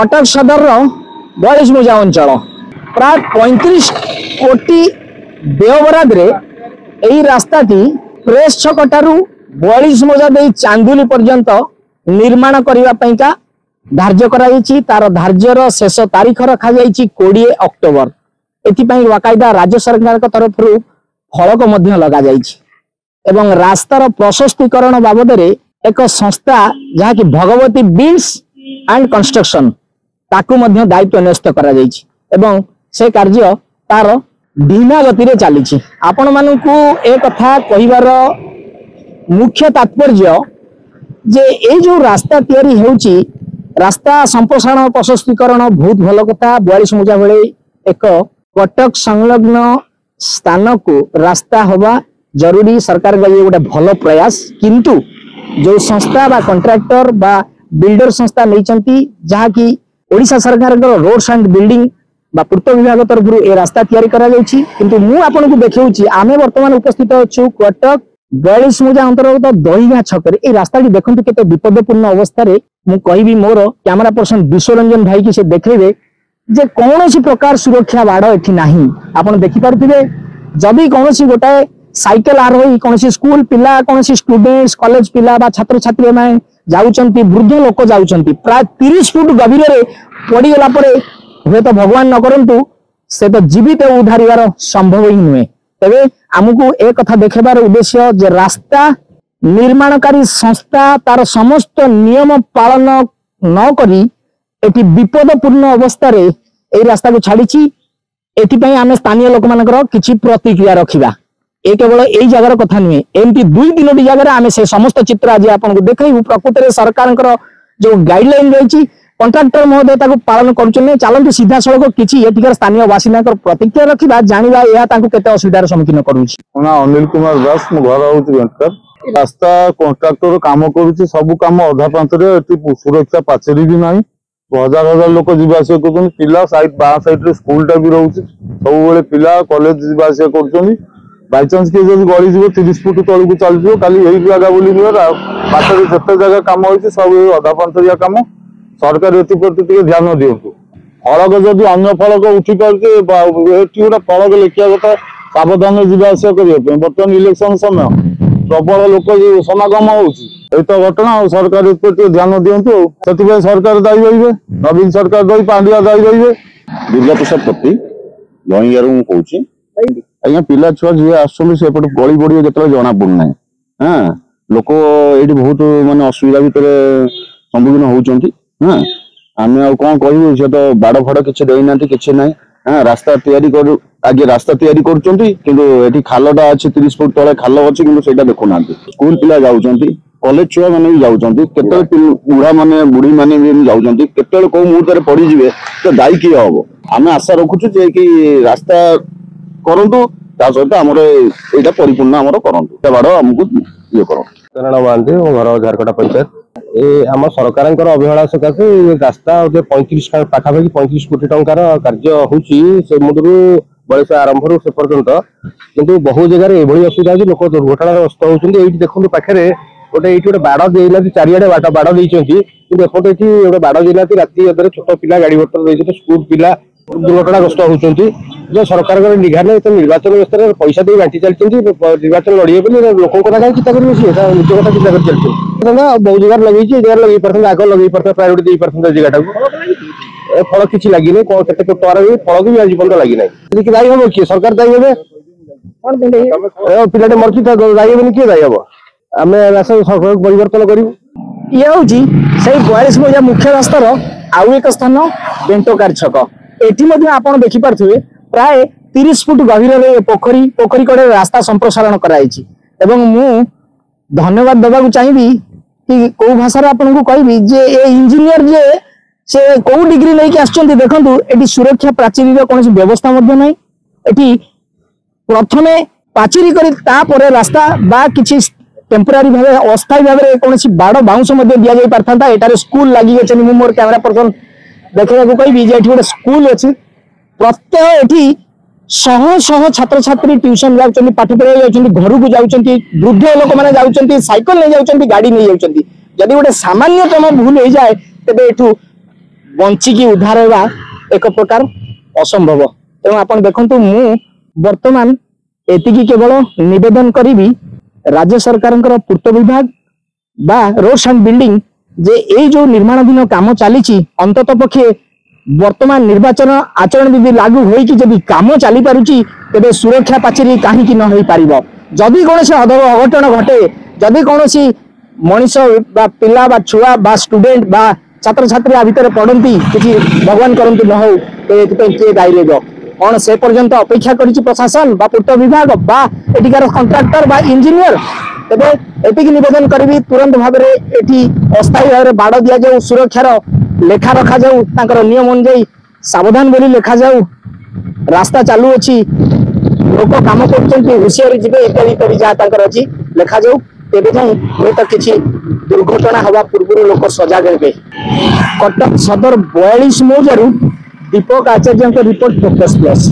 कटक सदर 42 मुजा अंचल प्राय 35 कोटी व्ययबराद यही रास्ताटी प्रेस छकटारू 42 मुजा दे चांदुली पर्यंत निर्माण करने धार्य तार धार्यर शेष तारीख रखा 20 अक्टोबर। एथिपाई बाकायदा राज्य सरकार तरफ फलक लगा एवं रास्तार प्रशस्तीकरण बाबद एक संस्था जहाँकि भगवती बिल्ड्स एंड कंस्ट्रक्शन ताकू मध्य दायित्व न्यस्त करा जायछि एवं से कार्य तार धीमा गति रे चली। आपण मानकू एक कथा कहिबार मुख्य तात्पर्य जे ए जो रास्ता तैयारी हेउछि रास्ता संप्रसारण प्रशस्तीकरण बहुत भल कथा। 42 मुजा बेले एक कटक संलग्न स्थान को रास्ता होबा जरूरी सरकार का ये गोटे भल प्रयास। किंतु जो संस्था बा कॉन्ट्रैक्टर बा बिल्डर संस्था नहीं जहाँ की ओडिशा सरकार रोड्स एंड बिल्डिंग बा पूर्त विभाग तरफ ए रास्ता तैयारी करा जायछि। किंतु मु आपन को देखौछि आमे वर्तमान उपस्थित अछु कटक 42 मुजा अंतर्गत दहीगाँ छकरे ए रास्ता देखंतु केते विपदपूर्ण अवस्था रे। मु कहबी मोर कैमरा पर्सन विश्वरंजन भाई की से देखैबे जे कौनसी प्रकार सुरक्षा बाड़ एठी नाही। आपण देखि पारुथिबे जदि कौनसी गोटाए साइकेल आरोही कौन स्कूल पिला कौन स्टूडेंट्स कॉलेज पिला बा छात्र छात्री में जाउचंती वृद्ध लोक जाउचंती प्राय 30 फुट गभीर रे पड़ीगला परे हुए तो भगवान न करंतु से तो जीवित उद्धारिवार संभव ही नुहे। तेबे आमको एक कथा देखेबार उद्देश्य जे रास्ता निर्माणकारी संस्था तार समस्त नियम पालन न करी एटी विपदपूर्ण अवस्था रे ए रास्ता को छाड़ी एथिपाई आमे स्थानीय लोक मानकर किछि प्रतिक्रिया रखिबा। ए केवल यही जगार कथा नुहे एमती 2-3 जगार आमे से समस्त चित्र आज आपको देखू। प्रकृत में सरकार जो गाइडलाइन रही कॉन्ट्रैक्टर महोदय ताको पालन करुछन। चलतु सीधा सड़क किछि एठिकार स्थानीय बासिंदा प्रतिक्रिया रखिबा जानिबा या ताको केते असुविधार सम्मुखीन करूछि। ना अनिल कुमार दास मो घर होउछि वेंकर रास्ता कॉन्ट्रैक्टर काम करूछि सब काम अधा प्रांतरे एठी सुरक्षा पाचेरी भी नाही। हजार हजार लोक जीवास कर पिला साइड बा साइड रे स्कूल टा भी रोचे सब बेले पिला कॉलेज जीवास कर बाई चांस किए जब गली जीव 30 फुट तल को चल खाली यही जगह बोली बाटर जिते जगह कम हो सब अधा पांचरिया कम सरकार एप्रति ध्यान दिंतु। फलक जदि अन्य फलक उठी पारे गोटे फलक लिखा कथा सावधान जीवास करने बर्तमान इलेक्शन समय प्रबल लोक समागम होती घटना सरकार एप्रति ध्यान दिंतु। से सरकार दायी रही नवीन सरकार दायी पांड्या दायी रही। दुर्गा प्रसाद पति लईगार कौची आज्ञा पिला छुआ जी आसुन से गली पड़े जो जना पड़ना। हाँ लोक ये बहुत मानने असुविधा भितर सम्मुखीन होती। हाँ आम कौन कहूँ से तो बाड़ फाड़ किसी देना कि ना। हाँ रास्ता तैयारी कर आगे रास्ता तैयारी कर खालटा अच्छे 30 फुट तले खाल अच्छी कि देखुना। स्कूल पिला जाऊँच कॉलेज छुआ मैंने भी जाऊँच बुढ़ा माने बुढ़ी माने भी जाऊँच केत कौ मुहूर्त पड़े तो दायी किए हम। आम आशा रखुचु कि रास्ता करंतु सहित आम यहाँ परिपूर्ण आम करूँ बाड़ आमको ये कर महांती घर झारखंडा पंचायत ए आम सरकार अवहेला सकाशे रास्ता 35 पाखापाखि 35 कोटी टंकार कार्य होची मुदरू बयस आरंभ से पर्यंत किंतु बहु जगह एभली असुविधा लोक दुर्घटनाग्रस्त होती। देखो पाखे गोटे बाड़ देना चारिड़े बाड़ देती गोटे बाड़ देना राति अदर छोट पिला गाड़ी मोटर स्कूल पिला दुर्घटनाग्रस्त होती। जो सरकार निघा नहीं तो निर्वाचन व्यवस्था पैसा दे बांटी चलती निर्वाचन लड़े लोक कथा चिंता करेंगे सी निज कथा चिंता कर चलते बहुत जगह लगे जगह लगे पार्थ आग लगे पार्थ प्रायोरिटी दे पार्थ जगह फल किसी लगी केते टुआर फल भी आज पर्यटन लगी ना दायी हम किए सरकार दायी हे पिलाटे मरची दायी हे किए दायी हम आम सरकार परिवर्तन करूँ। ये हूँ 42 मुजा मुख्य रास्तार आउ एक स्थान बेंटोकार छक एटी आपण देखिपे प्राय 30 फुट गभीर पोखरी पोखरी कड़े रास्ता संप्रसारण कराई। मु धन्यवाद देवाक चाहिए कि कौ भाषा आपको कहबी जे ए इंजीनियर जे से कौ डिग्री नहीं आसुँच देखु ये सुरक्षा प्राचीर कौन व्यवस्था ना ये प्रथमे पाचेरी कर रास्ता बा किसी टेम्पोरारी भाव अस्थायी भाव कौन बाड़ बाउंश दि जा पारता एटार स्कूल लगी मोर कैमरा पर्सन देखा कहबी जे गोटे स्कूल अच्छी प्रत्यय एटी शह शह छात्र छात्री ट्यूशन जाउछन्ती पाठ पढ़ाई जाउछन्ती घर को जाउछन्ती वृद्ध लोक माने जाउछन्ती साइकिल नहीं जाउछन्ती गाड़ी नहीं जाउछन्ती। जदि गोटे सामान्यतम भूल हो जाए तेबे एठू बंचिकी उद्धार होगा एक प्रकार असंभव। तेणु आपण देखंतु मु वर्तमान एतिकी केवल निवेदन करी राज्य सरकार पूर्त विभाग बा रोड्स एंड बिल्डिंग जे ए जो निर्माणाधीन काम चली अंतत पक्षे वर्तमान निर्वाचन आचरण विधि लागू होइकी जदि काम चली पारुची तेबे सुरक्षा पाचेरी काहींकी न होई पारिबो। जदि कोनोसी अघटन घटे, जदि कोनोसी मनीष बा पिला बा छुआ बा स्टूडेंट बा छात्र छात्री आ भितर पड़ती किसी भगवान करंतु न हो किए दायी लेब कौन से पर्यंत अपेक्षा करिछि प्रशासन बा पूर्त विभाग बा एटिकार कंट्राक्टर बा इंजीनियर। तेबे एतिक निवेदन करी तुरंत भाव में एटी अस्थायी भाव में बाड़ दि जाऊ, सुरक्षार लेखा रखा जाऊ, तांकर नियम अनुଯାयी सावधान बोली लेखा जाऊ, रास्ता चालू अछि, लोक काम करछन्ति होशियारी जिबे इत्यादि इत्यादि जहाँ तांकर अछि लेखा जाऊ। तेबे जाई हुए तो किसी दुर्घटना हवा पूर्व लोक सजाग हेबे। कटक सदर 42 मौजारू दीपक आचार्य रिपोर्ट फोकस प्लस।